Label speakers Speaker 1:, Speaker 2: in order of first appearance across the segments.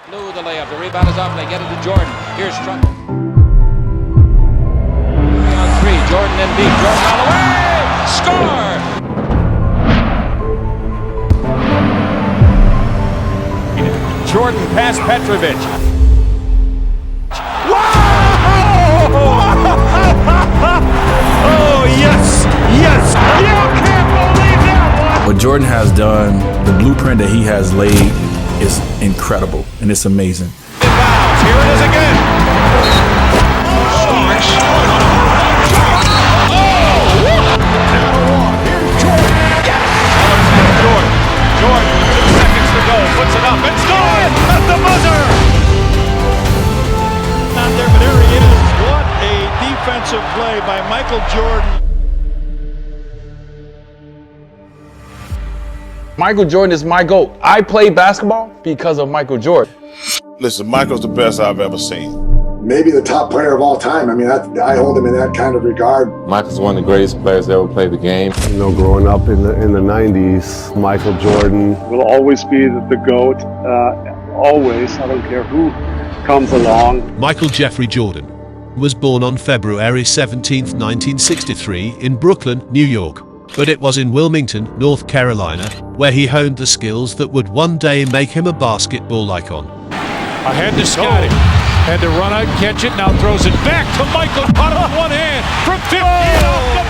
Speaker 1: Blew the layup. The rebound is off. They get it to Jordan. Here's Trump. 3 on 3. Jordan and Embiid. Jordan all the way. Score!
Speaker 2: Jordan past Petrovic. Oh, yes, yes. You can't believe that one.
Speaker 3: What Jordan has done, the blueprint that he has laid is incredible, and it's amazing.
Speaker 2: Here it is again. Starks. Jordan, 2 seconds to go, puts it up, it's good at the buzzer. Not there, but there he is. What a defensive play by Michael Jordan.
Speaker 4: Michael Jordan is my GOAT. I play basketball because of Michael Jordan.
Speaker 5: Listen, Michael's the best I've ever seen.
Speaker 6: Maybe the top player of all time. I mean, I hold him in that kind of regard.
Speaker 7: Michael's one of the greatest players that ever played the game.
Speaker 8: You know, growing up in the 90s, Michael Jordan
Speaker 9: will always be the GOAT. Always. I don't care who comes along.
Speaker 10: Michael Jeffrey Jordan was born on February 17, 1963 in Brooklyn, New York. But it was in Wilmington, North Carolina, where he honed the skills that would one day make him a basketball icon.
Speaker 2: Ahead to Scotty. Had to run out, catch it, now throws it back to Michael. Caught with one hand from 50 off the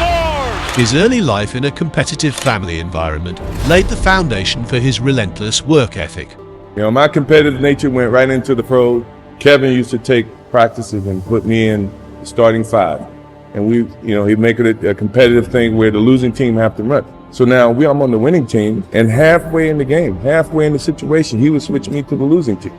Speaker 2: board.
Speaker 10: His early life in a competitive family environment laid the foundation for his relentless work ethic.
Speaker 7: You know, my competitive nature went right into the pros. Kevin used to take practices and put me in the starting 5. And he'd make it a competitive thing where the losing team have to run. So now I'm on the winning team, and halfway in the game, halfway in the situation, he would switch me to the losing team.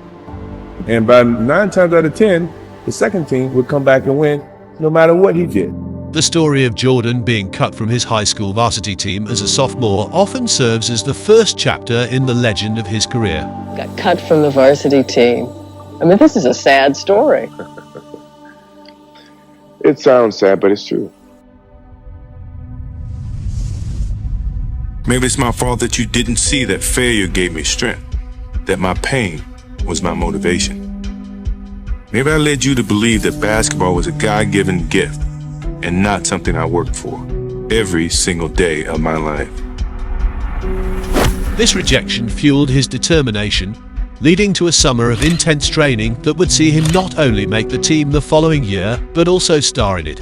Speaker 7: And by 9 times out of 10, the second team would come back and win no matter what he did.
Speaker 10: The story of Jordan being cut from his high school varsity team as a sophomore often serves as the first chapter in the legend of his career.
Speaker 11: Got cut from the varsity team. I mean, this is a sad story.
Speaker 5: It sounds sad, but it's true.
Speaker 12: Maybe it's my fault that you didn't see that failure gave me strength, that my pain was my motivation. Maybe I led you to believe that basketball was a God-given gift and not something I worked for every single day of my life.
Speaker 10: This rejection fueled his determination, leading to a summer of intense training that would see him not only make the team the following year, but also star in it.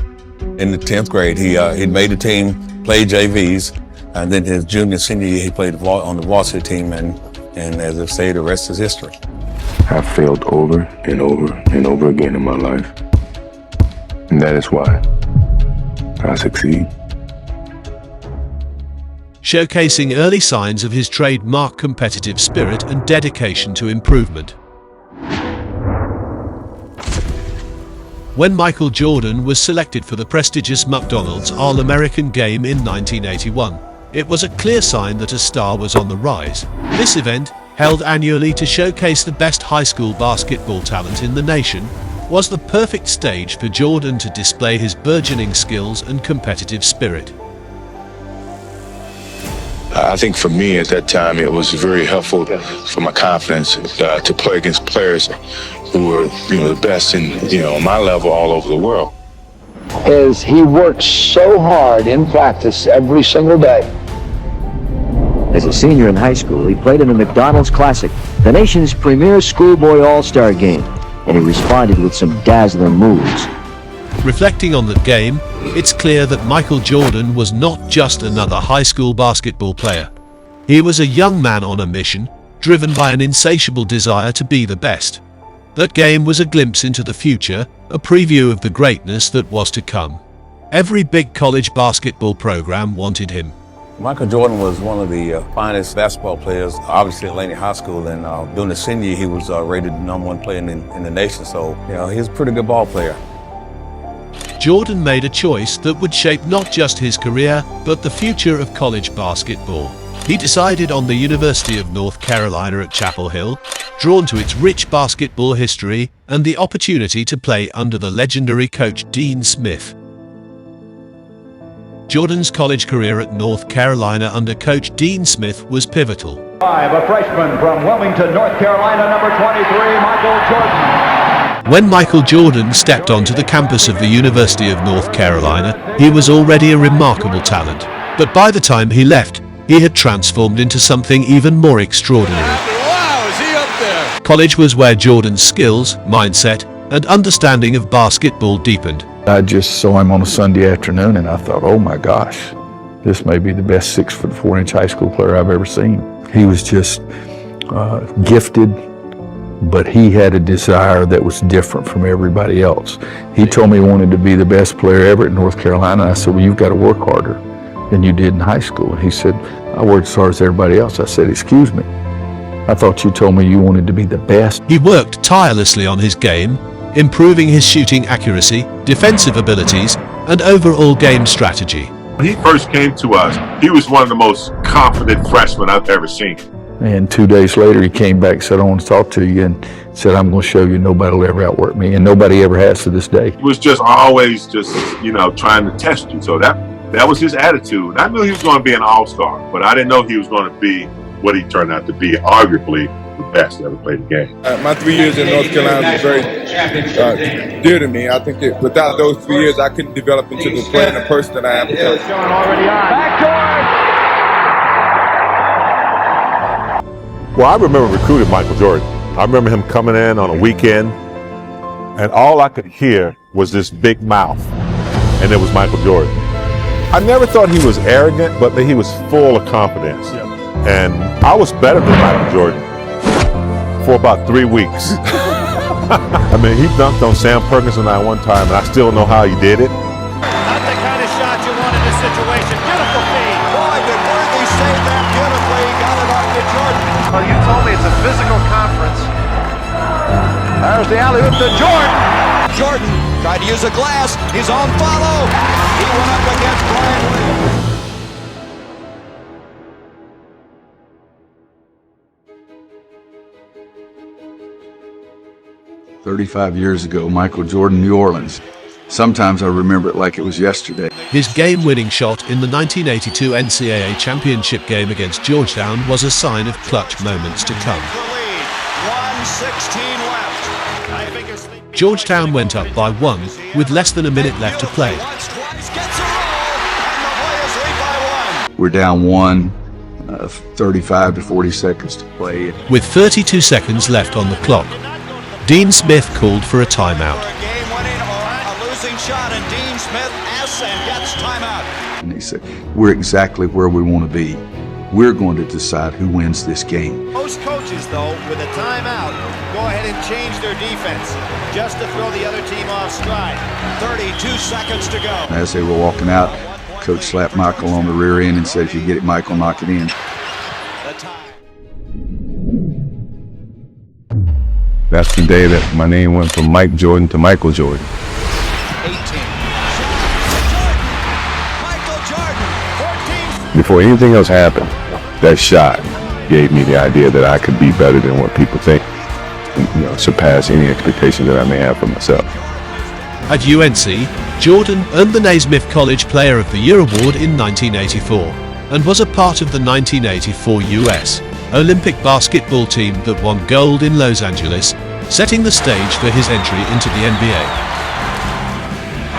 Speaker 13: In the 10th grade, he'd made the team, played JVs, and then his junior, senior year, he played on the varsity team, and as I say, the rest is history.
Speaker 12: I've failed over and over and over again in my life, and that is why I succeed.
Speaker 10: Showcasing early signs of his trademark competitive spirit and dedication to improvement. When Michael Jordan was selected for the prestigious McDonald's All-American Game in 1981, it was a clear sign that a star was on the rise. This event, held annually to showcase the best high school basketball talent in the nation, was the perfect stage for Jordan to display his burgeoning skills and competitive spirit.
Speaker 12: I think for me at that time, it was very helpful for my confidence to play against players who were, the best in, my level all over the world.
Speaker 14: As he worked so hard in practice every single day.
Speaker 15: As a senior in high school, he played in the McDonald's Classic, the nation's premier schoolboy all-star game, and he responded with some dazzling moves.
Speaker 10: Reflecting on the game, it's clear that Michael Jordan was not just another high school basketball player. He was a young man on a mission, driven by an insatiable desire to be the best. That game was a glimpse into the future, a preview of the greatness that was to come. Every big college basketball program wanted him.
Speaker 13: Michael Jordan was one of the finest basketball players, obviously at Laney High School, and during the senior year, he was rated the #1 player in the nation, so he was a pretty good ball player.
Speaker 10: Jordan made a choice that would shape not just his career, but the future of college basketball. He decided on the University of North Carolina at Chapel Hill, drawn to its rich basketball history and the opportunity to play under the legendary coach Dean Smith. Jordan's college career at North Carolina under coach Dean Smith was pivotal.
Speaker 16: A freshman from Wilmington, North Carolina, number 23, Michael Jordan.
Speaker 10: When Michael Jordan stepped onto the campus of the University of North Carolina, he was already a remarkable talent. But by the time he left, he had transformed into something even more extraordinary.
Speaker 1: Wow, is he up there?
Speaker 10: College was where Jordan's skills, mindset, and understanding of basketball deepened.
Speaker 3: I just saw him on a Sunday afternoon and I thought, oh my gosh, this may be the best 6'4" high school player I've ever seen. He was just gifted, but he had a desire that was different from everybody else. He told me he wanted to be the best player ever at North Carolina. And I said, well, you've got to work harder than you did in high school. And he said, I worked as hard as everybody else. I said, excuse me, I thought you told me you wanted to be the best.
Speaker 10: He worked tirelessly on his game, improving his shooting accuracy, defensive abilities, and overall game strategy.
Speaker 5: When he first came to us, he was one of the most confident freshmen I've ever seen.
Speaker 3: And 2 days later, he came back and said, I want to talk to you, and said, I'm going to show you nobody will ever outwork me, and nobody ever has to this day.
Speaker 5: He was just always trying to test you. So that was his attitude. I knew he was going to be an all-star, but I didn't know he was going to be what he turned out to be, arguably the best to ever play the game.
Speaker 7: My 3 years in North Carolina was very dear to me. I think that without those 3 years, I couldn't develop into the player and the person that I am today.
Speaker 17: Well, I remember recruiting Michael Jordan. I remember him coming in on a weekend, and all I could hear was this big mouth, and it was Michael Jordan. I never thought he was arrogant, but he was full of confidence. And I was better than Michael Jordan for about 3 weeks. I mean, he dunked on Sam Perkins and I one time, and I still know how he did it.
Speaker 1: Not the kind of shot you want in this situation. Beautiful feed. Boy, did Worthy save that beautifully. Got it off to Jordan.
Speaker 16: Well, you told me it's a physical conference. There's the alley-oop to Jordan.
Speaker 1: Jordan tried to use a glass. He's on follow. He went up against Brian Williams.
Speaker 3: 35 years ago, Michael Jordan, New Orleans. Sometimes I remember it like it was yesterday.
Speaker 10: His game-winning shot in the 1982 NCAA championship game against Georgetown was a sign of clutch moments to come.
Speaker 1: 1:16 left.
Speaker 10: Georgetown went up by 1 with less than a minute left to play.
Speaker 3: We're down 1, 35 to 40 seconds to play.
Speaker 10: With 32 seconds left on the clock, Dean Smith called for a timeout.
Speaker 1: A losing shot, and Dean Smith asks and gets timeout.
Speaker 3: And he said, we're exactly where we want to be. We're going to decide who wins this game.
Speaker 1: Most coaches, though, with a timeout, go ahead and change their defense just to throw the other team off stride. 32 seconds to go.
Speaker 3: As they were walking out, Coach slapped Michael on the rear end and said, if you get it, Michael, knock it in.
Speaker 7: That's the day that my name went from Mike Jordan to Michael Jordan.
Speaker 1: 18. Michael Jordan. 14.
Speaker 7: Before anything else happened, that shot gave me the idea that I could be better than what people think, and, surpass any expectations that I may have for myself.
Speaker 10: At UNC, Jordan earned the Naismith College Player of the Year award in 1984 and was a part of the 1984 U.S. Olympic basketball team that won gold in Los Angeles, setting the stage for his entry into the NBA.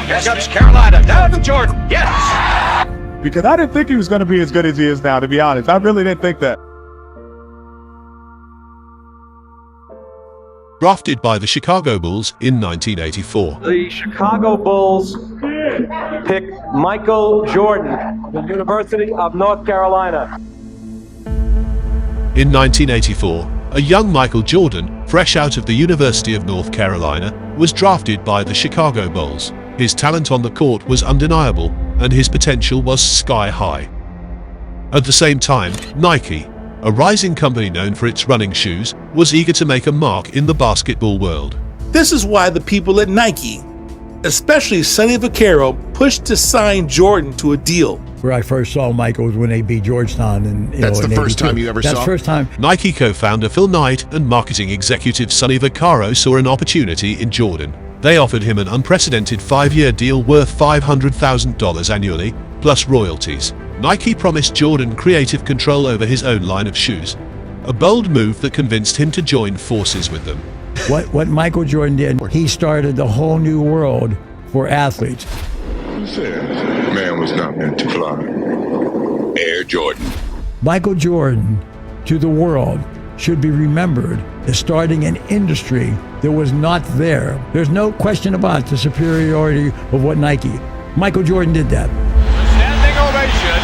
Speaker 1: Here comes Carolina, down to Jordan, yes!
Speaker 18: Because I didn't think he was going to be as good as he is now, to be honest. I really didn't think that.
Speaker 10: Drafted by the Chicago Bulls in 1984.
Speaker 16: The Chicago Bulls pick Michael Jordan, the University of North Carolina.
Speaker 10: In 1984, a young Michael Jordan, fresh out of the University of North Carolina, was drafted by the Chicago Bulls. His talent on the court was undeniable, and his potential was sky high. At the same time, Nike, a rising company known for its running shoes, was eager to make a mark in the basketball world.
Speaker 19: This is why the people at Nike, especially Sonny Vaccaro, pushed to sign Jordan to a deal.
Speaker 20: Where I first saw Michael was when they beat Georgetown. And
Speaker 21: that's the first time you ever saw?
Speaker 20: That's the first time.
Speaker 10: Nike co-founder Phil Knight and marketing executive Sonny Vaccaro saw an opportunity in Jordan. They offered him an unprecedented 5-year deal worth $500,000 annually, plus royalties. Nike promised Jordan creative control over his own line of shoes, a bold move that convinced him to join forces with them.
Speaker 20: What Michael Jordan did, he started the whole new world for athletes.
Speaker 12: Who said man was not meant to fly? Air Jordan.
Speaker 20: Michael Jordan, to the world, should be remembered as starting an industry that was not there. There's no question about the superiority of what Nike. Michael Jordan did that.
Speaker 2: Standing ovation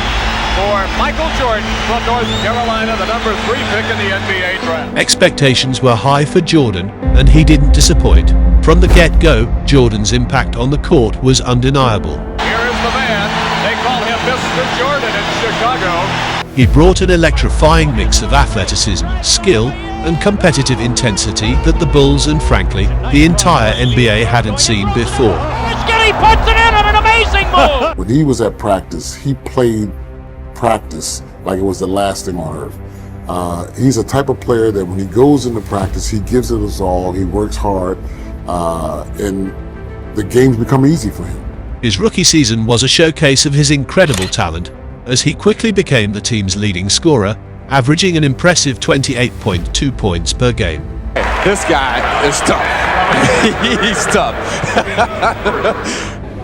Speaker 2: for Michael Jordan from North Carolina, the number 3 pick in the NBA draft.
Speaker 10: Expectations were high for Jordan, and he didn't disappoint. From the get-go, Jordan's impact on the court was undeniable.
Speaker 2: Here is the man. They call him Mr. Jordan in Chicago.
Speaker 10: He brought an electrifying mix of athleticism, skill, and competitive intensity that the Bulls and, frankly, the entire NBA hadn't seen before.
Speaker 2: Skinny puts it in on an amazing move.
Speaker 21: When he was at practice, he played practice like it was the last thing on earth. He's a type of player that when he goes into practice, he gives it his all, he works hard, and the games become easy for him.
Speaker 10: His rookie season was a showcase of his incredible talent, as he quickly became the team's leading scorer, averaging an impressive 28.2 points per game.
Speaker 4: This guy is tough. He's tough.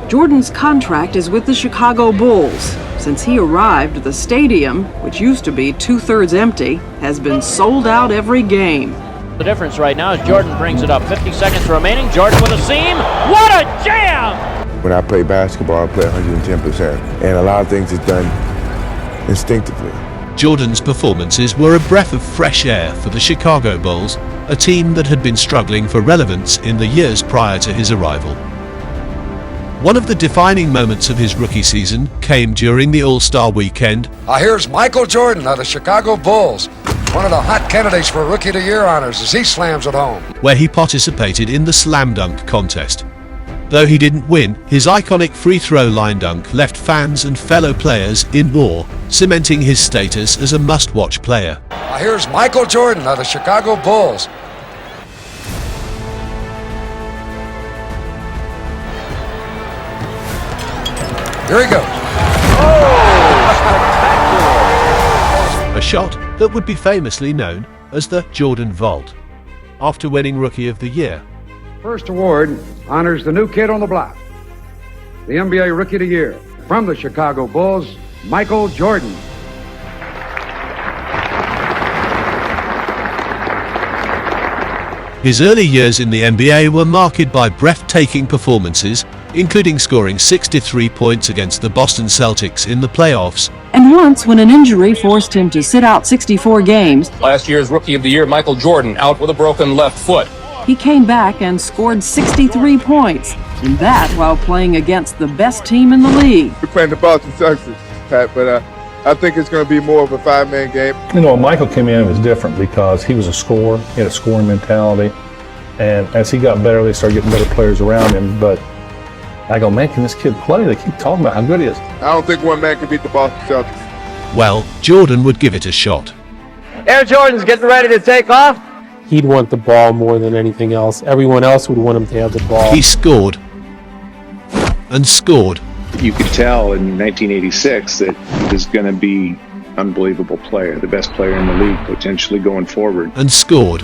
Speaker 22: Jordan's contract is with the Chicago Bulls. Since he arrived, the stadium, which used to be 2/3 empty, has been sold out every game.
Speaker 23: The difference right now is Jordan brings it up. 50 seconds remaining. Jordan with a seam. What a jam!
Speaker 24: When I play basketball, I play 110%. And a lot of things is done instinctively.
Speaker 10: Jordan's performances were a breath of fresh air for the Chicago Bulls, a team that had been struggling for relevance in the years prior to his arrival. One of the defining moments of his rookie season came during the All-Star weekend.
Speaker 25: Here's Michael Jordan of the Chicago Bulls, one of the hot candidates for Rookie of the Year honors as he slams it home.
Speaker 10: Where he participated in the slam dunk contest. Though he didn't win, his iconic free throw line dunk left fans and fellow players in awe, cementing his status as a must-watch player.
Speaker 25: Here's Michael Jordan of the Chicago Bulls. Here he goes.
Speaker 10: A shot that would be famously known as the Jordan Vault. After winning Rookie of the Year,
Speaker 26: First award honors the new kid on the block, the NBA Rookie of the Year, from the Chicago Bulls, Michael Jordan.
Speaker 10: his early years in the NBA were marked by breathtaking performances, including scoring 63 points against the Boston Celtics in the playoffs.
Speaker 22: And once, when an injury forced him to sit out 64 games,
Speaker 27: last year's Rookie of the Year, Michael Jordan, out with a broken left foot.
Speaker 22: he came back and scored 63 points, and that while playing against the best team in the league.
Speaker 7: We're playing the Boston Celtics, Pat, but I think it's going to be more of a five-man game.
Speaker 3: You know, when Michael came in, it was different because he was a scorer. He had a scoring mentality. And as he got better, they started getting better players around him. But I go, man, can this kid play? They keep talking about how good he is.
Speaker 7: I don't think one man can beat the Boston Celtics.
Speaker 10: Well, Jordan would give it a shot.
Speaker 16: Air Jordan's getting ready to take off.
Speaker 28: He'd want the ball more than anything else. Everyone else would want him to have the ball.
Speaker 10: He scored and scored.
Speaker 29: You could tell in 1986 that he was going to be an unbelievable player, the best player in the league potentially going forward.
Speaker 10: And scored.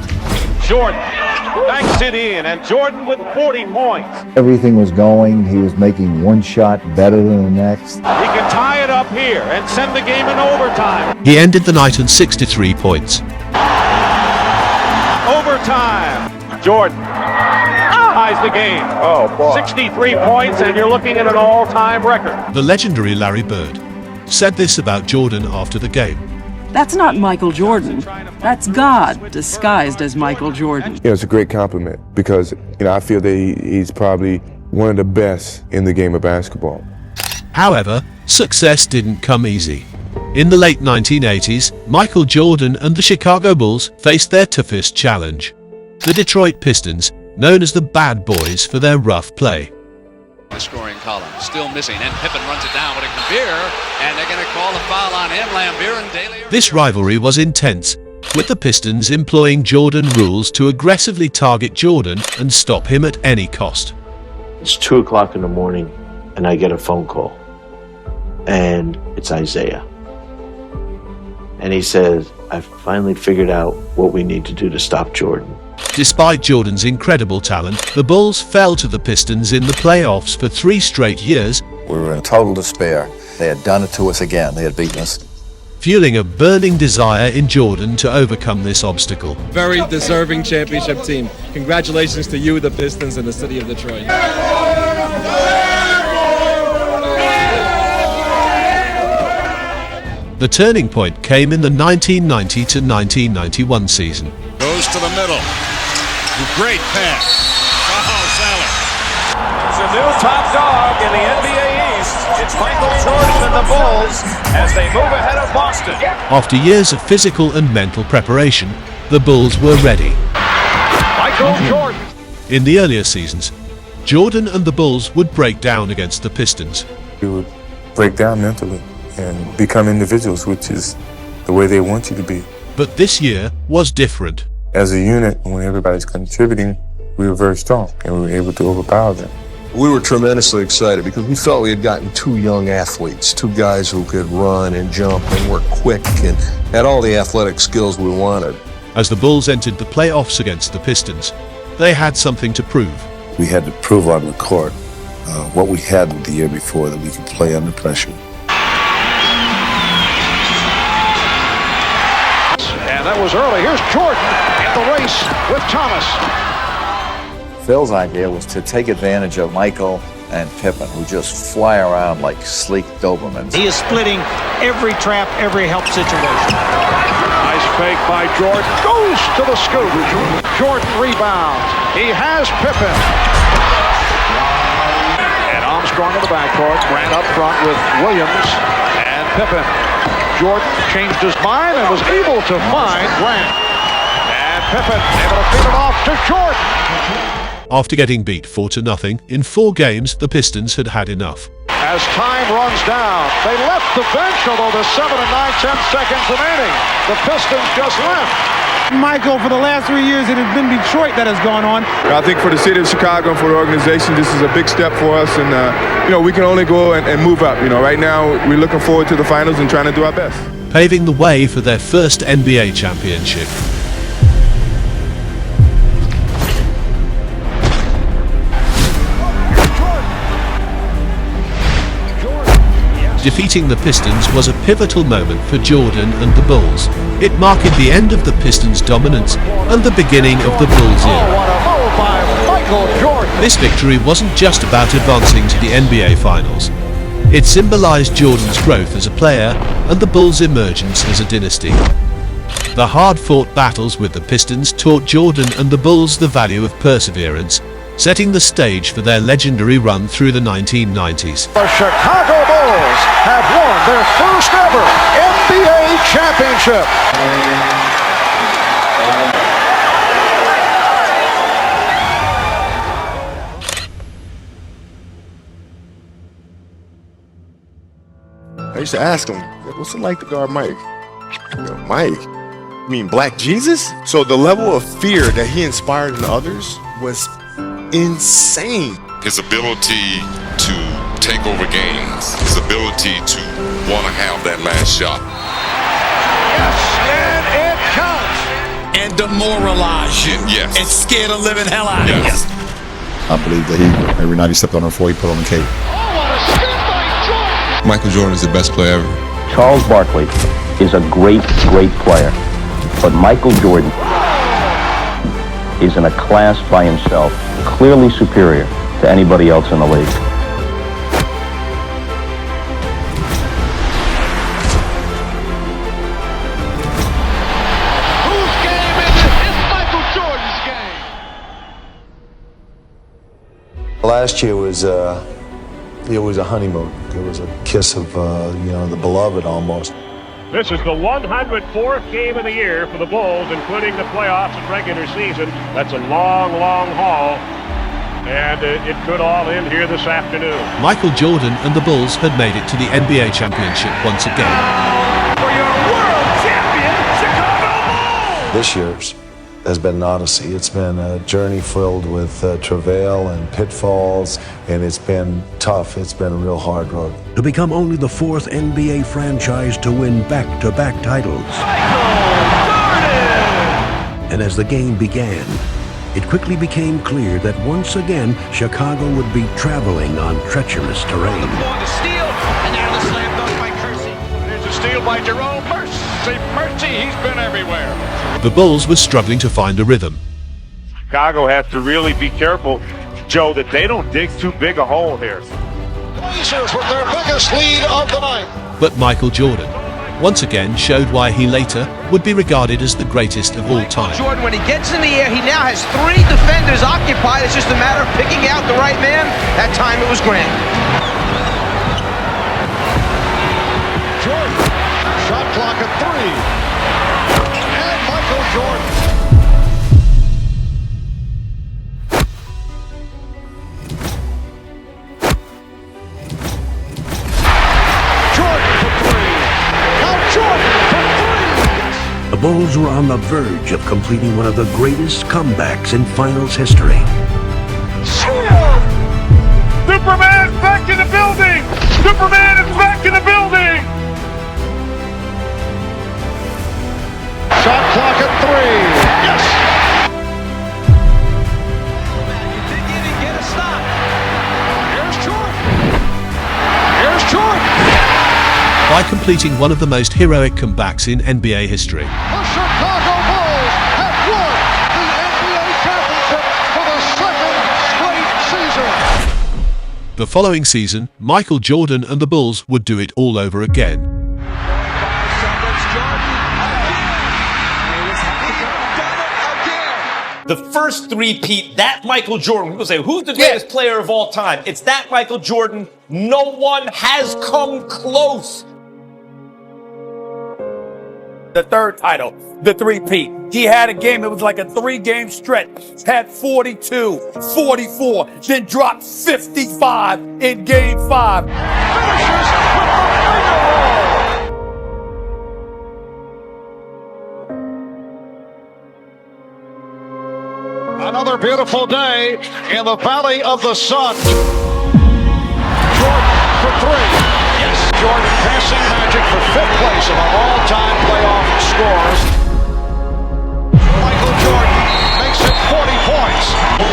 Speaker 2: Jordan banks it in, and Jordan with 40 points.
Speaker 14: Everything was going. He was making one shot better than the next.
Speaker 2: He can tie it up here and send the game in overtime.
Speaker 10: He ended the night on 63 points.
Speaker 2: Overtime. Jordan ties the game.
Speaker 7: Oh, boy.
Speaker 2: 63 points, and you're looking at an all-time record.
Speaker 10: The legendary Larry Bird said this about Jordan after the game.
Speaker 22: That's not Michael Jordan. That's God disguised as Michael Jordan.
Speaker 24: You know, it's a great compliment because, you know, I feel that he's probably one of the best in the game of basketball.
Speaker 10: However, success didn't come easy. In the late 1980s, Michael Jordan and the Chicago Bulls faced their toughest challenge. The Detroit Pistons, known as the Bad Boys for their rough play.
Speaker 30: The scoring column, still missing, and Pippen runs it down with a Lambeer, and they're going to call the foul on him. Lambeer and Daly.
Speaker 10: This rivalry was intense, with the Pistons employing Jordan rules to aggressively target Jordan and stop him at any cost.
Speaker 31: It's 2 o'clock in the morning, and I get a phone call, and it's Isaiah. And he says, I've finally figured out what we need to do to stop Jordan.
Speaker 10: Despite Jordan's incredible talent, the Bulls fell to the Pistons in the playoffs for 3 straight years.
Speaker 1: We were in total despair. They had done it to us again. They had beaten us.
Speaker 10: Fueling a burning desire in Jordan to overcome this obstacle.
Speaker 5: Very deserving championship team. Congratulations to you, the Pistons, and the city of Detroit.
Speaker 10: The turning point came in the 1990 to 1991 season.
Speaker 2: Goes to the middle. Great pass.
Speaker 16: It's a new top dog in the NBA East. It's Michael Jordan and the Bulls as they move ahead of Boston.
Speaker 10: After years of physical and mental preparation, the Bulls were ready.
Speaker 16: Michael Jordan.
Speaker 10: In the earlier seasons, Jordan and the Bulls would break down against the Pistons.
Speaker 24: We would break down mentally and become individuals, which is the way they want you to be.
Speaker 10: But this year was different.
Speaker 24: As a unit, when everybody's contributing, we were very strong and we were able to overpower them.
Speaker 6: We were tremendously excited because we felt we had gotten 2 young athletes, 2 guys who could run and jump and were quick and had all the athletic skills we wanted.
Speaker 10: As the Bulls entered the playoffs against the Pistons, they had something to prove.
Speaker 8: We had to prove on the court what we had the year before, that we could play under pressure.
Speaker 16: And that was early. Here's Jordan in the race with Thomas.
Speaker 1: Phil's idea was to take advantage of Michael and Pippen, who just fly around like sleek Dobermans.
Speaker 16: He is splitting every trap, every help situation. Nice fake by Jordan. Goes to the scoop. Jordan rebounds. He has Pippen. And Armstrong in the backcourt ran up front with Williams and Pippen. Jordan changed his mind and was able to find Grant. And Pippen able to feed it off to Jordan.
Speaker 10: After getting beat 4-0, in 4 games, the Pistons had had enough.
Speaker 16: As time runs down, they left the bench, although there's 7 and 9, 10 seconds remaining. The Pistons just left.
Speaker 9: Michael, for the last 3 years, it has been Detroit that has gone on.
Speaker 7: I think for the city of Chicago and for the organization, this is a big step for us, and we can only go and move up. Right now, we're looking forward to the finals and trying to do our best.
Speaker 10: Paving the way for their first NBA championship. Defeating the Pistons was a pivotal moment for Jordan and the Bulls. It marked the end of the Pistons' dominance and the beginning of the Bulls' era. This victory wasn't just about advancing to the NBA Finals. It symbolized Jordan's growth as a player and the Bulls' emergence as a dynasty. The hard-fought battles with the Pistons taught Jordan and the Bulls the value of perseverance, setting the stage for their legendary run through the 1990s.
Speaker 16: The Chicago Bulls have won their first ever NBA championship.
Speaker 24: I used to ask him, what's it like to guard Mike? Mike? You mean Black Jesus? So the level of fear that he inspired in others was insane.
Speaker 11: His ability to take over games, his ability to want to have that last shot.
Speaker 16: Yes, and it counts.
Speaker 13: And demoralize you.
Speaker 11: Yes.
Speaker 13: And scare the living hell out of you.
Speaker 15: I believe that every night he stepped on the floor, he put on the cape.
Speaker 24: Michael Jordan is the best player ever.
Speaker 17: Charles Barkley is a great, great player, but Michael Jordan is in a class by himself, clearly superior to anybody else in the league.
Speaker 16: Whose game is it? It's Michael Jordan's game.
Speaker 6: Last year was it was a honeymoon. It was a kiss of the beloved almost.
Speaker 18: This is the 104th game of the year for the Bulls, including the playoffs and regular season. That's a long, long haul, and it could all end here this afternoon.
Speaker 10: Michael Jordan and the Bulls had made it to the NBA championship once again.
Speaker 16: For your world champion, Chicago Bulls!
Speaker 6: This year's has been an odyssey. It's been a journey filled with travail and pitfalls, and it's been tough. It's been a real hard road.
Speaker 19: To become only the 4th NBA franchise to win back-to-back titles.
Speaker 16: Michael
Speaker 3: And as the game began, it quickly became clear that once again, Chicago would be traveling on treacherous terrain.
Speaker 16: The steal, and now the slam dunk by Kersey. There's a steal by Jerome. Mercy, he's been everywhere.
Speaker 10: The Bulls were struggling to find a rhythm.
Speaker 4: Chicago has to really be careful, Joe, that they don't dig too big a hole here.
Speaker 16: Blazers with their biggest lead of the night.
Speaker 10: But Michael Jordan once again showed why he later would be regarded as the greatest of all time.
Speaker 12: Jordan, when he gets in the air, he now has 3 defenders occupied. It's just a matter of picking out the right man. That time it was Grant.
Speaker 16: Jordan, shot clock at 3. And Michael Jordan.
Speaker 3: The Bulls were on the verge of completing one of the greatest comebacks in finals history.
Speaker 4: Superman is back in the building! Superman is back in the building!
Speaker 16: Shot clock at 3. Yes!
Speaker 12: You didn't even get a stop.
Speaker 16: Here's Jordan. Here's Jordan.
Speaker 10: By completing one of the most heroic comebacks in NBA history.
Speaker 16: The Chicago Bulls have won the NBA championship for the second straight season.
Speaker 10: The following season, Michael Jordan and the Bulls would do it all over again.
Speaker 19: The first three-peat, that Michael Jordan. People say, who's the greatest player of all time? It's that Michael Jordan. No one has come close.
Speaker 13: The third title, the three-peat. He had a game, it was like a 3-game stretch. Had 42, 44, then dropped 55 in game 5.
Speaker 16: Another beautiful day in the Valley of the Sun. Jordan for 3. Yes, Jordan passing Magic for 5th place in the all-time playoff scores. Michael Jordan makes it 40 points.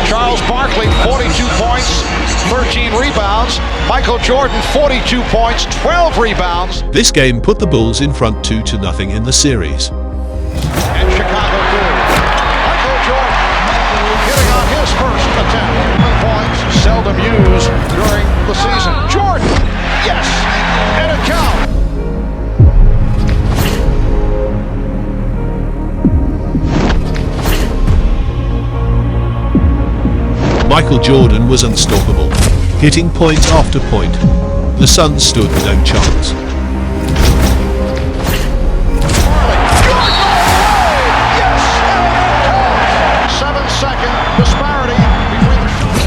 Speaker 16: Charles Barkley, 42 points, 13 rebounds. Michael Jordan, 42 points, 12 rebounds.
Speaker 10: This game put the Bulls in front 2-0 in the series.
Speaker 16: And Chicago do. Michael Jordan getting on his first attempt. Points seldom used during the season. Jordan, yes, and a count.
Speaker 10: Michael Jordan was unstoppable, hitting point after point. The Suns stood no chance.
Speaker 16: 7-second disparity between the shots.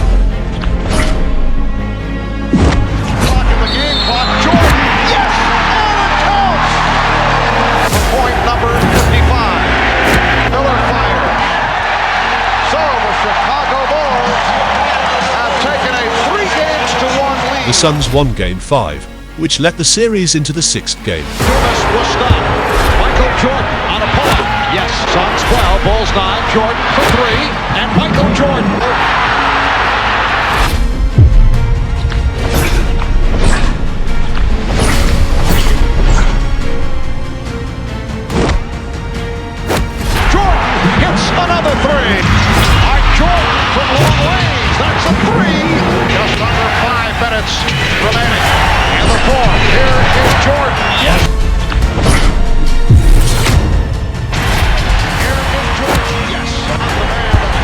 Speaker 16: Clock in the game clock. Jordan, yes, and it counts. For point number 55. Miller fired. So the Chicago Bulls have taken a 3-1 lead.
Speaker 10: The Suns won Game 5, which led the series into the 6th game.
Speaker 16: This was stopped. Michael Jordan on a pull-up. Yes, Suns 12, Bulls 9, Jordan for 3, and Michael Jordan. Jordan hits another 3. Mike Jordan from long range. That's a 3. Just under 5 minutes remaining in the fourth. Here is Jordan. Yes.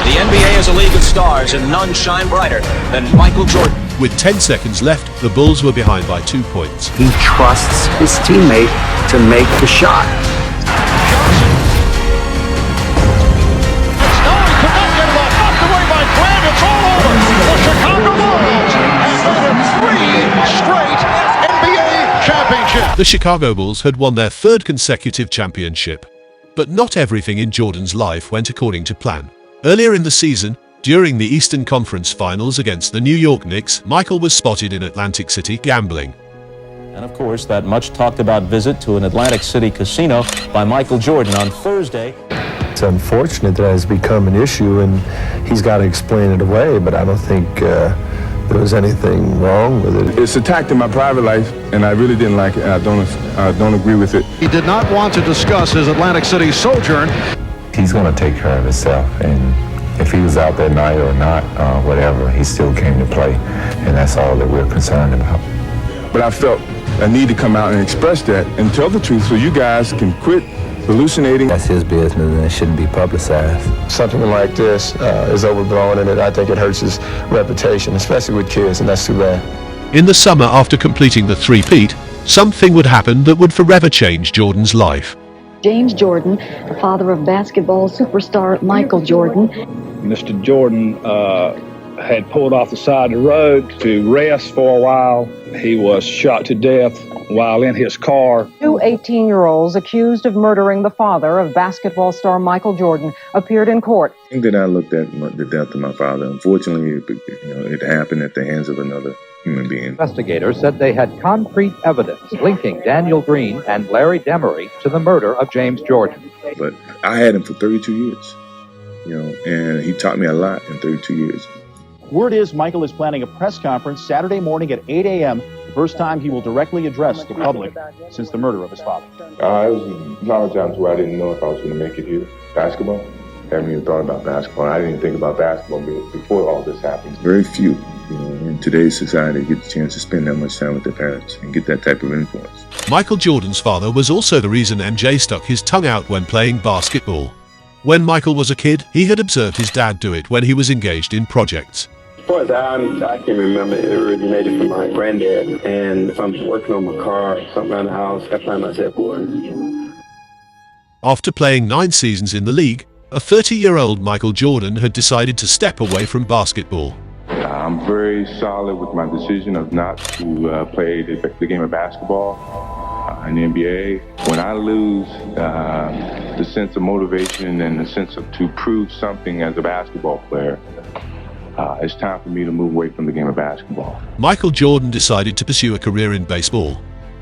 Speaker 20: The NBA is a league of stars, and none shine brighter than Michael Jordan.
Speaker 10: With 10 seconds left, the Bulls were behind by 2 points.
Speaker 3: He trusts his teammate to make the shot.
Speaker 10: The Chicago Bulls had won their 3rd consecutive championship. But not everything in Jordan's life went according to plan. Earlier in the season, during the Eastern Conference Finals against the New York Knicks, Michael was spotted in Atlantic City gambling.
Speaker 21: And of course, that much talked about visit to an Atlantic City casino by Michael Jordan on Thursday.
Speaker 5: It's unfortunate that it has become an issue, and he's got to explain it away, but I don't think there was anything wrong with it.
Speaker 7: It's attacked in my private life, and I really didn't like it, and I don't agree with it.
Speaker 16: He did not want to discuss his Atlantic City sojourn.
Speaker 14: He's going to take care of himself, and if he was out that night or not, whatever, he still came to play, and that's all that we're concerned about.
Speaker 7: But I felt a need to come out and express that and tell the truth so you guys can quit hallucinating.
Speaker 5: That's his business, and it shouldn't be publicized. Something like this is overblown, and I think it hurts his reputation, especially with kids, and that's too bad.
Speaker 10: In the summer after completing the three-peat, something would happen that would forever change Jordan's life.
Speaker 22: James Jordan, the father of basketball superstar Michael Jordan.
Speaker 23: Mr. Jordan had pulled off the side of the road to rest for a while. He was shot to death while in his car.
Speaker 25: Two 18-year-olds accused of murdering the father of basketball star Michael Jordan appeared in court.
Speaker 26: I think that I looked at the death of my father. Unfortunately, it happened at the hands of another human being.
Speaker 27: Investigators said they had concrete evidence linking Daniel Green and Larry Demery to the murder of James Jordan.
Speaker 26: But I had him for 32 years, and he taught me a lot in 32 years.
Speaker 28: Word is Michael is planning a press conference Saturday morning at 8 a.m., the first time he will directly address the public since the murder of his father.
Speaker 7: It was a lot of times where I didn't know if I was going to make it here. Basketball, I haven't even thought about basketball. I didn't even think about basketball before all this happened.
Speaker 26: Very few, in today's society, get the chance to spend that much time with their parents and get that type of influence.
Speaker 10: Michael Jordan's father was also the reason MJ stuck his tongue out when playing basketball. When Michael was a kid, he had observed his dad do it when he was engaged in projects.
Speaker 29: As far as I can remember, it originated from my granddad. And if I'm working on my car, something around the house, I find myself bored.
Speaker 10: After playing 9 seasons in the league, a 30-year-old Michael Jordan had decided to step away from basketball.
Speaker 7: I'm very solid with my decision of not to play the game of basketball in the NBA. When I lose the sense of motivation and the sense of to prove something as a basketball player, it's time for me to move away from the game of basketball.
Speaker 10: Michael Jordan decided to pursue a career in baseball,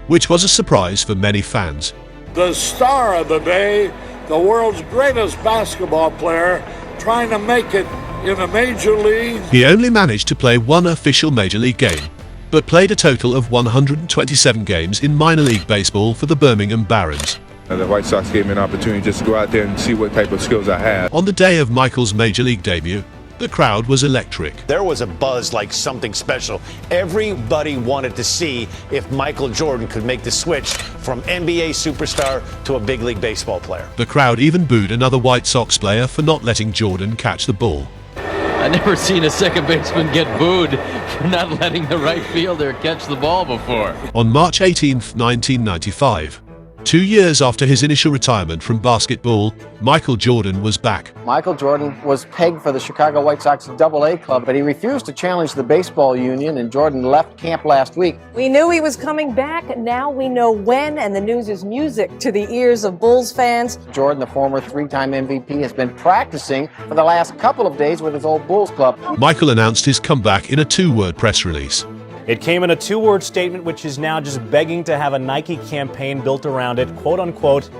Speaker 10: which was a surprise for many fans.
Speaker 30: The star of the day, the world's greatest basketball player, trying to make it in a major league.
Speaker 10: He only managed to play 1 official major league game, but played a total of 127 games in minor league baseball for the Birmingham Barons.
Speaker 7: And the White Sox gave me an opportunity just to go out there and see what type of skills I had.
Speaker 10: On the day of Michael's major league debut, the crowd was electric.
Speaker 31: There was a buzz like something special. Everybody wanted to see if Michael Jordan could make the switch from NBA superstar to a big league baseball player.
Speaker 10: The crowd even booed another White Sox player for not letting Jordan catch the ball.
Speaker 32: I've never seen a second baseman get booed for not letting the right fielder catch the ball before.
Speaker 10: On March 18, 1995, 2 years after his initial retirement from basketball, Michael Jordan was back.
Speaker 33: Michael Jordan was pegged for the Chicago White Sox AA club, but he refused to challenge the baseball union, and Jordan left camp last week.
Speaker 25: We knew he was coming back. Now we know when, and the news is music to the ears of Bulls fans.
Speaker 33: Jordan, the former 3-time MVP, has been practicing for the last couple of days with his old Bulls club.
Speaker 10: Michael announced his comeback in a 2-word press release.
Speaker 34: It came in a 2-word statement, which is now just begging to have a Nike campaign built around it. Quote unquote,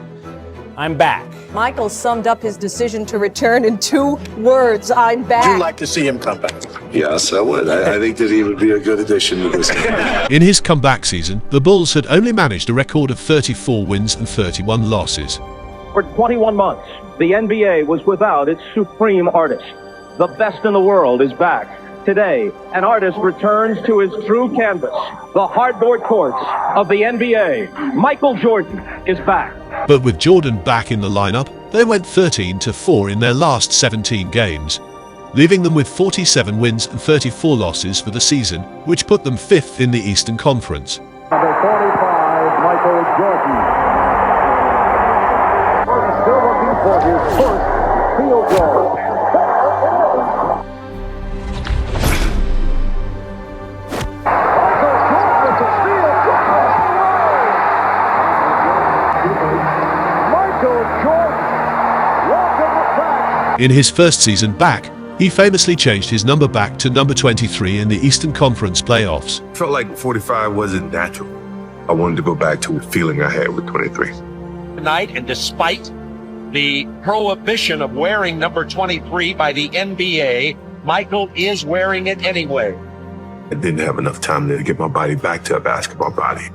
Speaker 34: I'm back.
Speaker 25: Michael summed up his decision to return in 2 words, I'm back.
Speaker 29: Would you like to see him come back?
Speaker 8: Yes, I would. I think that he would be a good addition to this team.
Speaker 10: In his comeback season, the Bulls had only managed a record of 34 wins and 31 losses.
Speaker 35: For 21 months, the NBA was without its supreme artist. The best in the world is back. Today, an artist returns to his true canvas, the hardboard courts of the NBA. Michael Jordan is back.
Speaker 10: But with Jordan back in the lineup, they went 13-4 in their last 17 games, leaving them with 47 wins and 34 losses for the season, which put them 5th in the Eastern Conference.
Speaker 35: Number 45, Michael Jordan. He's still looking for his first field goal.
Speaker 10: In his first season back, he famously changed his number back to number 23 in the Eastern Conference playoffs.
Speaker 6: Felt like 45 wasn't natural. I wanted to go back to the feeling I had with 23.
Speaker 36: Tonight, and despite
Speaker 1: the prohibition of wearing number 23 by the NBA, Michael is wearing it anyway.
Speaker 2: I didn't have enough time to get my body back to a basketball body.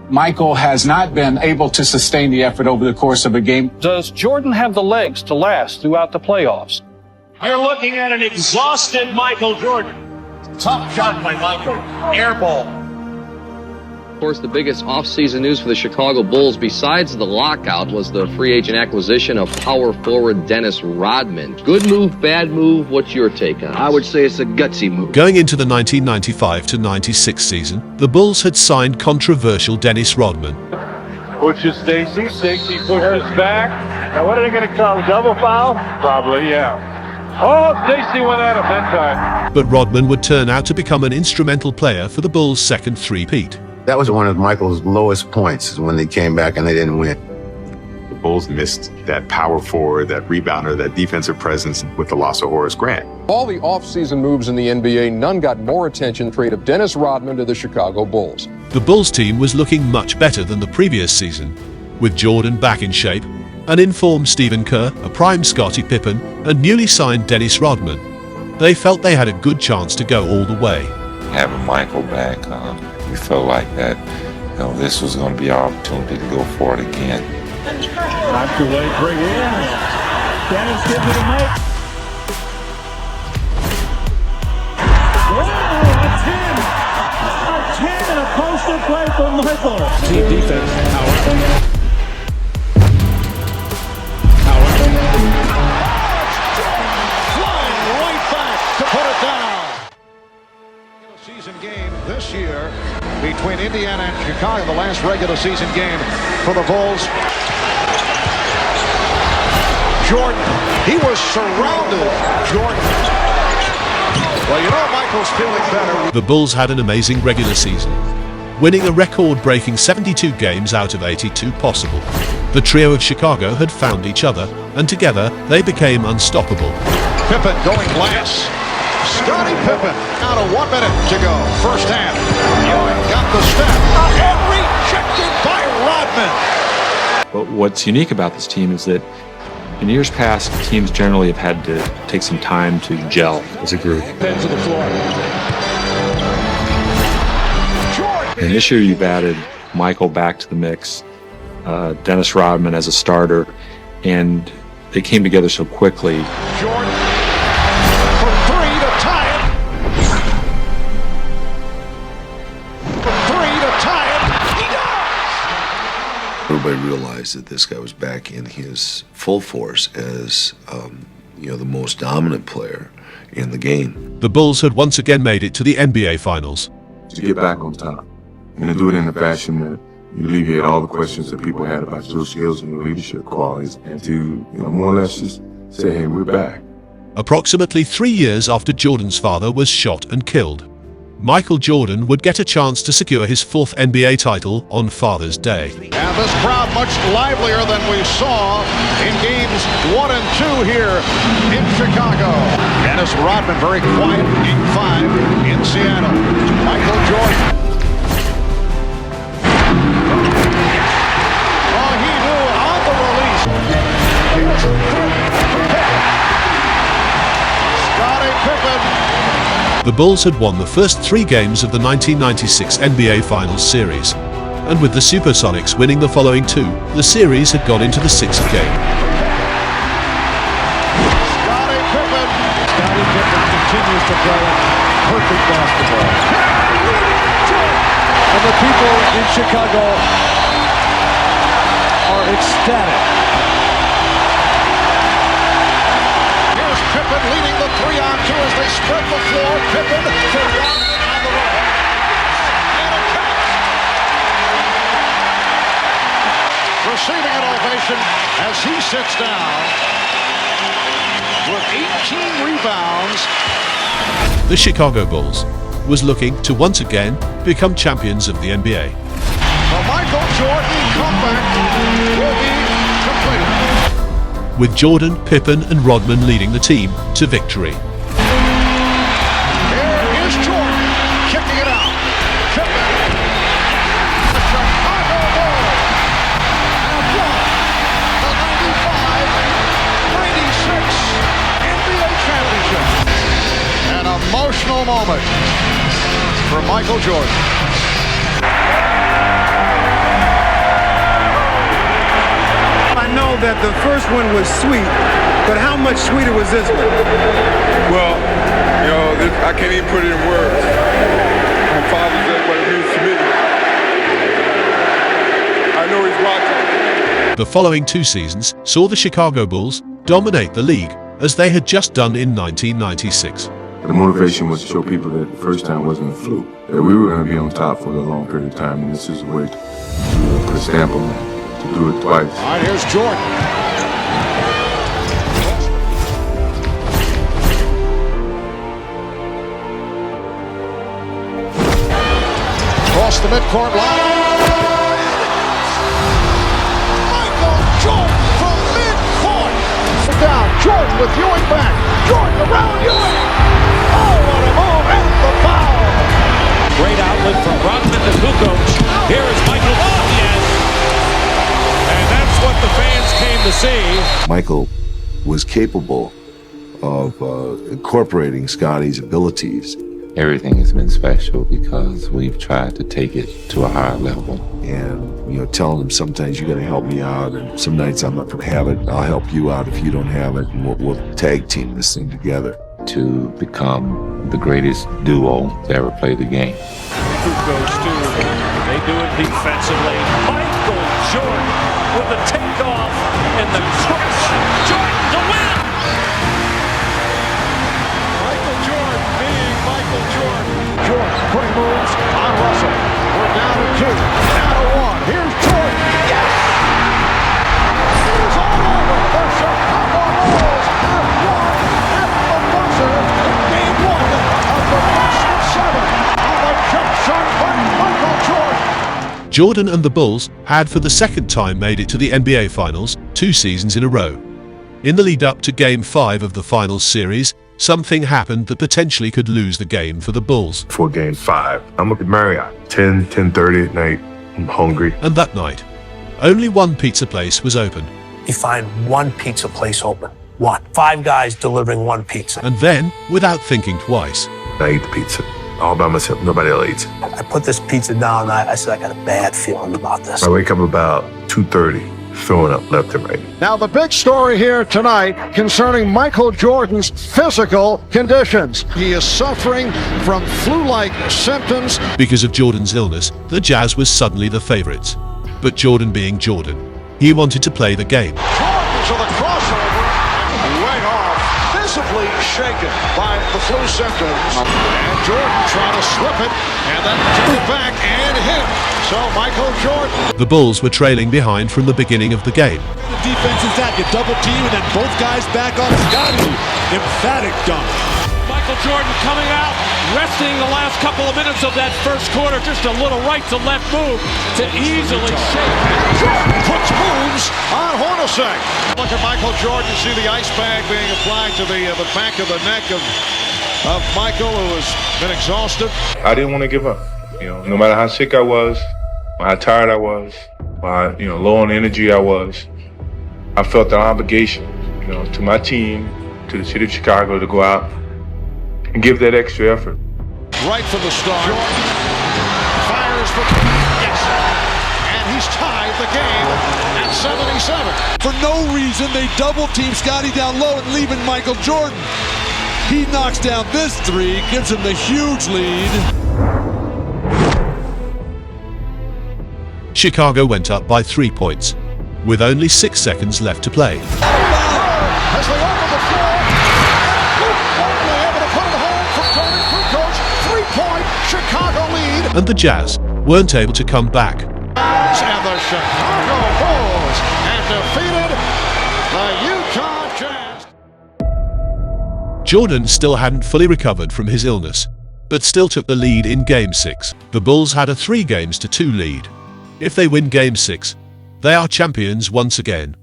Speaker 3: Michael has not been able to sustain the effort over the course of a game.
Speaker 28: Does Jordan have the legs to last throughout the playoffs?
Speaker 31: You're looking at an exhausted Michael Jordan. Tough shot by Michael. Air ball.
Speaker 4: Of course, the biggest offseason news for the Chicago Bulls, besides the lockout, was the free agent acquisition of power forward Dennis Rodman. Good move, bad move? What's your take on it?
Speaker 34: I would say it's a gutsy move.
Speaker 10: Going into the 1995-96 season, the Bulls had signed controversial Dennis Rodman.
Speaker 9: Pushes Stacy. Stacy pushes back. Now what are they going to call? Double foul? Probably, yeah. Oh, Stacy went at him that time.
Speaker 10: But Rodman would turn out to become an instrumental player for the Bulls' second three-peat.
Speaker 11: That was one of Michael's lowest points, is when they came back and they didn't win.
Speaker 12: The Bulls missed that power forward, that rebounder, that defensive presence with the loss of Horace Grant.
Speaker 13: All the offseason moves in the NBA, none got more attention. Trade of Dennis Rodman to the Chicago Bulls.
Speaker 10: The Bulls team was looking much better than the previous season, with Jordan back in shape, an informed Stephen Kerr, a prime Scottie Pippen, and newly signed Dennis Rodman. They felt they had a good chance to go all the way.
Speaker 15: Having Michael back, we felt like that, this was going to be our opportunity to go for it again.
Speaker 9: Not too late, bring it in. Dennis gives it to Mike. Wow, a 10 and a poster play for Michael. Team defense, Howard.
Speaker 16: Flying right back to put it down. Season game this year between Indiana and Chicago, the last regular season game for the Bulls. Jordan, he was surrounded. Jordan. Well, Michael's feeling better.
Speaker 10: The Bulls had an amazing regular season, winning a record-breaking 72 games out of 82 possible. The trio of Chicago had found each other, and together they became unstoppable.
Speaker 16: Pippen going glass. Scottie Pippen, out of 1 minute to go. First half. Ewing got the step. And rejected by Rodman.
Speaker 17: But what's unique about this team is that in years past, teams generally have had to take some time to gel as a group.
Speaker 16: Ends of the floor.
Speaker 17: And this year you've added Michael back to the mix, Dennis Rodman as a starter, and they came together so quickly.
Speaker 16: Jordan for three to tie it. For three to tie it. He does!
Speaker 8: Everybody realized that this guy was back in his full force as, the most dominant player in the game.
Speaker 10: The Bulls had once again made it to the NBA Finals.
Speaker 2: To get back on top and to do it in a fashion that you alleviate all the questions that people had about your skills and your leadership qualities, and to, more or less just say, hey, we're back.
Speaker 10: Approximately 3 years after Jordan's father was shot and killed, Michael Jordan would get a chance to secure his 4th NBA title on Father's Day.
Speaker 16: And this crowd much livelier than we saw in games 1 and 2 here in Chicago. Dennis Rodman very quiet, game 5 in Seattle. Michael Jordan. Oh, he knew on the release. Scottie Pippen.
Speaker 10: The Bulls had won the first 3 games of the 1996 NBA Finals series, and with the Supersonics winning the following 2, the series had gone into the 6th game.
Speaker 16: Scottie Pippen. Scottie Pippen continues to play perfect basketball. And the people in Chicago are ecstatic. Here's Pippen leading the 3-on-2 as they spread the floor. Pippen for Rodman on the right. And a catch. Receiving an ovation as he sits down with 18 rebounds.
Speaker 10: The Chicago Bulls was looking to once again become champions of the NBA.
Speaker 16: The Michael Jordan comeback will be completed.
Speaker 10: With Jordan, Pippen, and Rodman leading the team to victory.
Speaker 16: Here is Jordan kicking it out. Pippen. The Chicago Bulls have won the 95 emotional moment for Michael Jordan.
Speaker 5: I know that the first one was sweet, but how much sweeter was this one?
Speaker 2: Well, I can't even put it in words. My Father's Day, what it means to me. I know he's watching.
Speaker 10: The following 2 seasons saw the Chicago Bulls dominate the league as they had just done in 1996.
Speaker 2: The motivation was to show people that the first time wasn't a fluke, that we were going to be on top for a long period of time, and this is a way to put a stamp on that, to do it twice.
Speaker 16: All right, here's Jordan. Across the midcourt line. Michael Jordan from midcourt. Down, Jordan with Ewing back. Jordan around Ewing. Oh, what a move, and the foul.
Speaker 9: Great outlet from Rodman to Kukoc. Here is Michael. Oh, yes. And that's what the fans came to see.
Speaker 8: Michael was capable of incorporating Scotty's abilities.
Speaker 15: Everything has been special because we've tried to take it to a higher level.
Speaker 8: And, telling him sometimes you got to help me out, and some nights I'm not going to have it. I'll help you out if you don't have it, and we'll tag team this thing together.
Speaker 15: To become the greatest duo to ever play the game.
Speaker 9: Kukoc too. They do it defensively. Michael Jordan with the takeoff and the crush. Jordan to win.
Speaker 16: Michael Jordan being Michael Jordan. Jordan putting moves on Russell. We're down to 2, down to 1. Here's Jordan. Yes! He's all over. The Chicago Bulls have won at the buzzer in Game 1 of the best of 7 on the jump shot by Michael Jordan.
Speaker 10: Jordan and the Bulls had for the second time made it to the NBA Finals 2 seasons in a row. In the lead up to Game 5 of the Finals series, something happened that potentially could lose the game for the Bulls.
Speaker 2: For Game 5, I'm at the Marriott, 10:30 at night. I'm hungry.
Speaker 10: And that night, only one pizza place was open.
Speaker 7: You find one pizza place open. One. 5 guys delivering one pizza.
Speaker 10: And then, without thinking twice,
Speaker 2: I ate the pizza all by myself. Nobody else eats it.
Speaker 7: I put this pizza down and I said, I got a bad feeling about this.
Speaker 2: I wake up about 2:30, throwing up left and right.
Speaker 16: Now the big story here tonight concerning Michael Jordan's physical conditions. He is suffering from flu-like symptoms.
Speaker 10: Because of Jordan's illness, the Jazz was suddenly the favorites. But Jordan being Jordan, he wanted to play the game.
Speaker 16: Jordan to the crossover, way off, visibly shaken by the flu symptoms. And Jordan trying to slip it, and then took it back and hit. So Michael Jordan.
Speaker 10: The Bulls were trailing behind from the beginning of the game.
Speaker 14: The defense is that. You double team and then both guys back on Scotty. Emphatic dunk.
Speaker 9: Michael Jordan coming out, resting the last couple of minutes of that first quarter. Just a little right to left move to easily shake.
Speaker 16: Jordan puts moves on Hornacek. Look at Michael Jordan. You see the ice bag being applied to the back of the neck of Michael, who has been exhausted.
Speaker 2: I didn't want to give up. No matter how sick I was, or how tired I was, or how, low on energy I was, I felt the obligation, to my team, to the city of Chicago, to go out and give that extra effort.
Speaker 16: Right from the start. Jordan fires for yes, and he's tied the game at 77.
Speaker 14: For no reason, they double team Scotty down low and leaving Michael Jordan. He knocks down this 3, gives him the huge lead.
Speaker 10: Chicago went up by 3 points, with only 6 seconds left to play.
Speaker 16: As they open the floor, only able to put it home from Tony Kukoc. 3-point Chicago lead.
Speaker 10: And the Jazz weren't able to come back.
Speaker 16: And the Chicago Bulls have defeated the Utah Jazz.
Speaker 10: Jordan still hadn't fully recovered from his illness, but still took the lead in Game 6. The Bulls had a 3-2 lead. If they win Game 6, they are champions once again.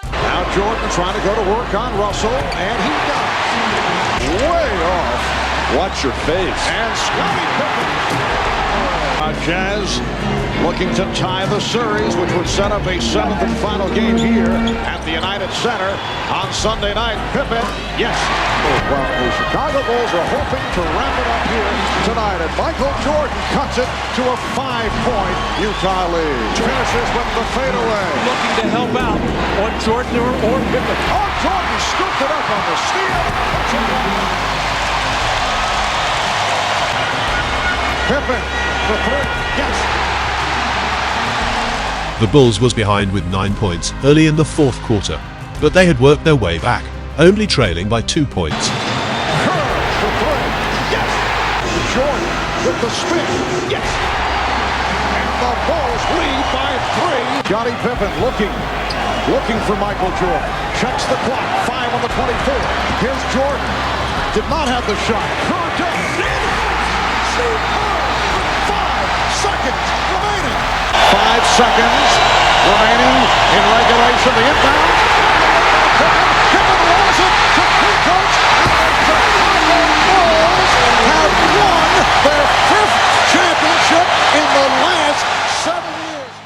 Speaker 16: Now Jordan trying to go to work on Russell, and he does. Way off.
Speaker 14: Watch your face.
Speaker 16: And Scottie Pippen Jazz looking to tie the series, which would set up a 7th and final game here at the United Center on Sunday night. Pippen, yes. Well, the Chicago Bulls are hoping to wrap it up here tonight, and Michael Jordan cuts it to a 5-point Utah lead. Finishes with the fadeaway.
Speaker 9: Looking to help out on Jordan or Pippen.
Speaker 16: Oh, Jordan scooped it up on the steal. Pippen, the three, yes.
Speaker 10: The Bulls was behind with 9 points early in the fourth quarter, but they had worked their way back, only trailing by 2 points.
Speaker 16: Kerr, the three, yes. Jordan with the spin, yes. And the Bulls lead by 3. Scottie Pippen looking for Michael Jordan. Checks the clock, 5 on the 24. Here's Jordan. Did not have the shot. Kerr does. 5 seconds remaining. 5 seconds remaining in regulation. The inbound. Pippen rolls it to Kukoc. And the Chicago Bulls have won their 5th championship in the last 7 years.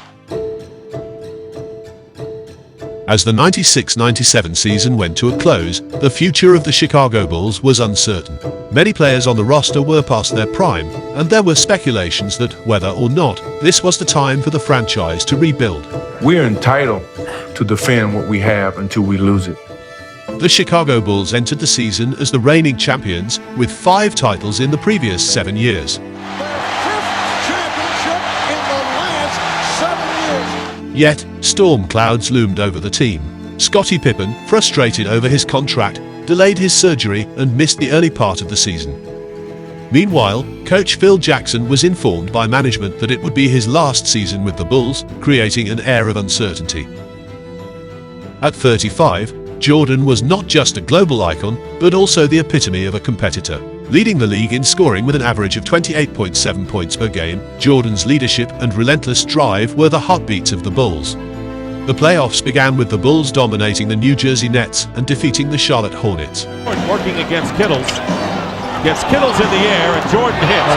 Speaker 10: As the 96-97 season went to a close, the future of the Chicago Bulls was uncertain. Many players on the roster were past their prime, and there were speculations that whether or not this was the time for the franchise to rebuild.
Speaker 2: We're entitled to defend what we have until we lose it.
Speaker 10: The Chicago Bulls entered the season as the reigning champions with 5 titles in the previous 7 years.
Speaker 16: Their 5th championship in the last 7 years.
Speaker 10: Yet, storm clouds loomed over the team. Scottie Pippen, frustrated over his contract, delayed his surgery and missed the early part of the season. Meanwhile, coach Phil Jackson was informed by management that it would be his last season with the Bulls, creating an air of uncertainty. At 35, Jordan was not just a global icon, but also the epitome of a competitor. Leading the league in scoring with an average of 28.7 points per game, Jordan's leadership and relentless drive were the heartbeats of the Bulls. The playoffs began with the Bulls dominating the New Jersey Nets and defeating the Charlotte Hornets.
Speaker 9: Working against Kittles. Gets Kittles in the air, and Jordan hits.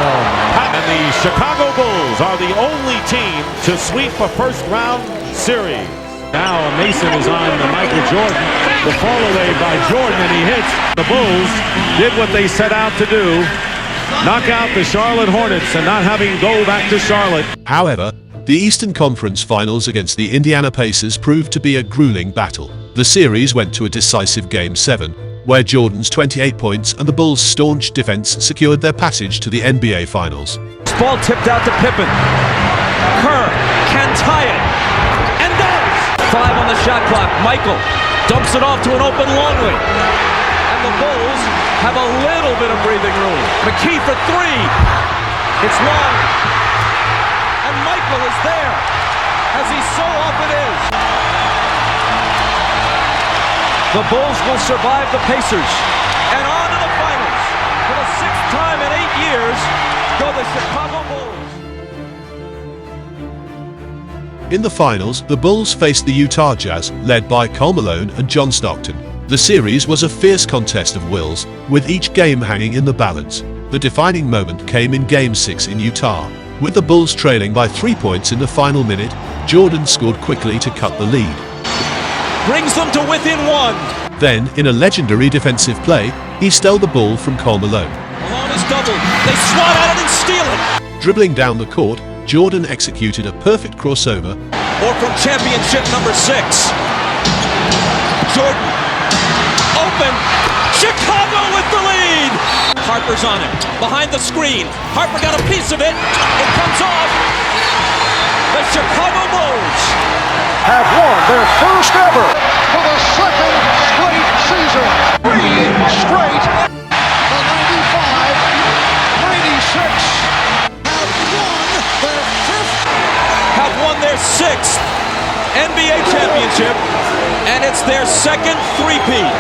Speaker 9: And the Chicago Bulls are the only team to sweep a first-round series. Now Mason is on Michael Jordan. The fall away by Jordan, and he hits. The Bulls did what they set out to do. Knock out the Charlotte Hornets and not having go back to Charlotte.
Speaker 10: However, the Eastern Conference Finals against the Indiana Pacers proved to be a grueling battle. The series went to a decisive Game 7, where Jordan's 28 points and the Bulls' staunch defense secured their passage to the NBA Finals.
Speaker 9: Ball tipped out to Pippen. Kerr can tie it. And does!
Speaker 18: 5 on the shot clock. Michael dumps it off to an open Longley. And the Bulls have a little bit of breathing room. McKee for 3. It's long. And Michael is there, as he so often is. The Bulls will survive the Pacers. And on to the finals. For the 6th time in 8 years, go the Chicago Bulls.
Speaker 10: In the finals, the Bulls faced the Utah Jazz, led by Karl Malone and John Stockton. The series was a fierce contest of wills, with each game hanging in the balance. The defining moment came in Game 6 in Utah. With the Bulls trailing by 3 points in the final minute, Jordan scored quickly to cut the lead.
Speaker 18: Brings them to within 1.
Speaker 10: Then, in a legendary defensive play, he stole the ball from Karl Malone.
Speaker 18: Malone is doubled. They swat at it and steal it.
Speaker 10: Dribbling down the court, Jordan executed a perfect crossover.
Speaker 18: Or from championship number 6. Jordan. Open. Chicago with the lead. Harper's on him. Behind the screen. Harper got a piece of it. It comes off. The Chicago Bulls
Speaker 16: have won their first ever for the 2nd straight season. 3 straight. The 95-96
Speaker 18: have won their 6th NBA championship, and it's their 2nd three-peat.